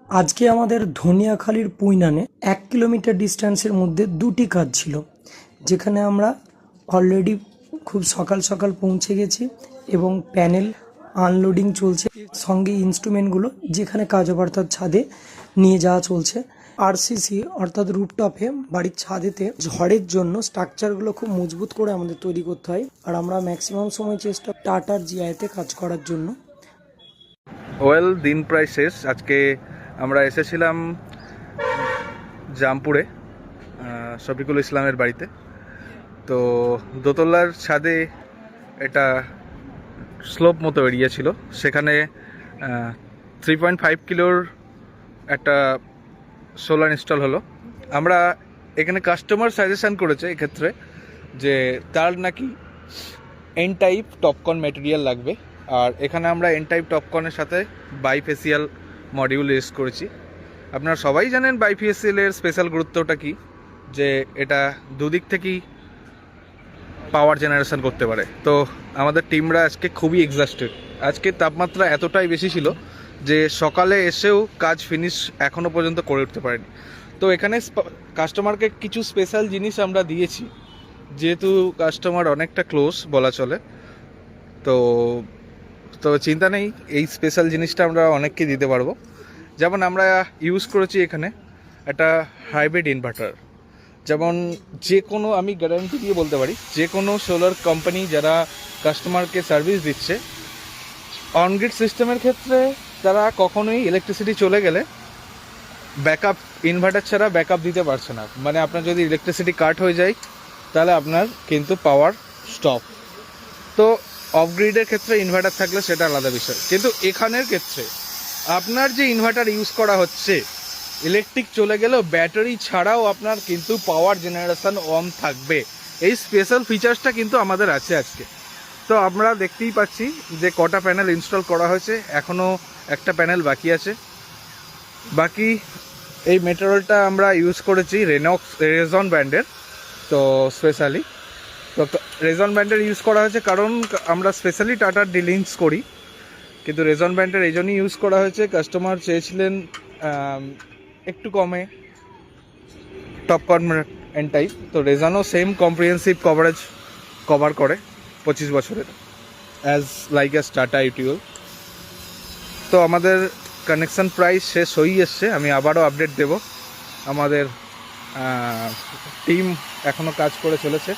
আজকে আমাদের ধনিয়াখালীর পুইনানে 1 কিলোমিটার ডিস্টেন্সের মধ্যে দুটি কাজ ছিল, যেখানে আমরা অলরেডি খুব সকাল সকাল পৌঁছে গেছি এবং প্যানেল আনলোডিং চলছে, সঙ্গে ইনস্ট্রুমেন্টগুলো যেখানে কাজ হবে অর্থাৎ ছাদে নিয়ে যাওয়া চলছে। আরসিসি অর্থাৎ রুফটপে বাড়ির ছাদেতে ঝড়ের জন্য স্ট্রাকচারগুলো খুব মজবুত করে আমাদের তৈরি করতে হয়, আর আমরা ম্যাক্সিমাম সময় চেষ্টা টাটার জিআইতে কাজ করার জন্য। দিন প্রায় শেষ। আজকে আমরা এসেছিলাম জামপুরে শফিকুল ইসলামের বাড়িতে। তো দোতলার ছাদে এটা স্লোপ মতো এরিয়া ছিল, সেখানে 3.5 কিলোর একটা সোলার ইনস্টল হলো। আমরা এখানে কাস্টমার সাজেশন করেছে এক্ষেত্রে যে তার নাকি এন টাইপ টপকন ম্যাটেরিয়াল লাগবে, আর এখানে আমরা এন টাইপ টপকনের সাথে বাইফেসিয়াল মডিউল ইউজ করেছি। আপনারা সবাই জানেন বাইফেসিয়ালের স্পেশাল গুরুত্বটা কি, যে এটা দুদিক থেকেই পাওয়ার জেনারেশন করতে পারে। তো আমাদের টিমরা আজকে খুবই এক্সস্টেড। আজকে তাপমাত্রা এতটাই বেশি ছিল যে সকালে এসেও কাজ ফিনিশ এখনও পর্যন্ত করে উঠতে পারেনি। তো এখানে কাস্টমারকে কিছু স্পেশাল জিনিস আমরা দিয়েছি, যেহেতু কাস্টমার অনেকটা ক্লোজ বলা চলে। তো তো চিন্তা নেই, এই স্পেশাল জিনিসটা আমরা অনেককে দিতে পারবো। যেমন আমরা ইউজ করেছি এখানে একটা হাইব্রিড ইনভার্টার। যেমন যে কোনো, আমি গ্যারান্টি দিয়ে বলতে পারি, যে কোনো সোলার কোম্পানি যারা কাস্টমারকে সার্ভিস দিচ্ছে অনগ্রিড সিস্টেমের ক্ষেত্রে, তারা কখনোই ইলেকট্রিসিটি চলে গেলে ব্যাকআপ ইনভার্টার ছাড়া ব্যাকআপ দিতে পারছে না। মানে আপনার যদি ইলেকট্রিসিটি কাট হয়ে যায় তাহলে আপনার কিন্তু পাওয়ার স্টপ। তো অফ গ্রিডের ক্ষেত্রে ইনভার্টার থাকলে সেটা আলাদা বিষয়, কিন্তু এখানের ক্ষেত্রে আপনার যে ইনভার্টার ইউজ করা হচ্ছে, ইলেকট্রিক চলে গেলেও ব্যাটারি ছাড়াও আপনার কিন্তু পাওয়ার জেনারেশন অন থাকবে। এই স্পেশাল ফিচার্সটা কিন্তু আমাদের আছে আজকে। তো আমরা দেখতেই পাচ্ছি যে কটা প্যানেল ইনস্টল করা হয়েছে, এখনও একটা প্যানেল বাকি আছে। বাকি এই মেটেরিয়ালটা আমরা ইউজ করেছি রেজন ব্র্যান্ডের। তো স্পেশালি তো রেজন ব্র্যান্ডের ইউজ করা হয়েছে কারণ আমরা স্পেশালি টাটার ডিলিংস করি, কিন্তু রেজন ব্র্যান্ডের এই জন্যই ইউজ করা হয়েছে, কাস্টমার চেয়েছিলেন একটু কমে টপকন এন টাইপ। তো রেজনও সেম কম্প্রিহেন্সিভ কভারেজ কভার করে 25 বছরের, অ্যাজ টাটা ইউটিউল। তো আমাদের কানেকশান প্রাইস শেষ হয়েই এসছে, আমি আবারও আপডেট দেব। আমাদের টিম এখনও কাজ করে চলেছে।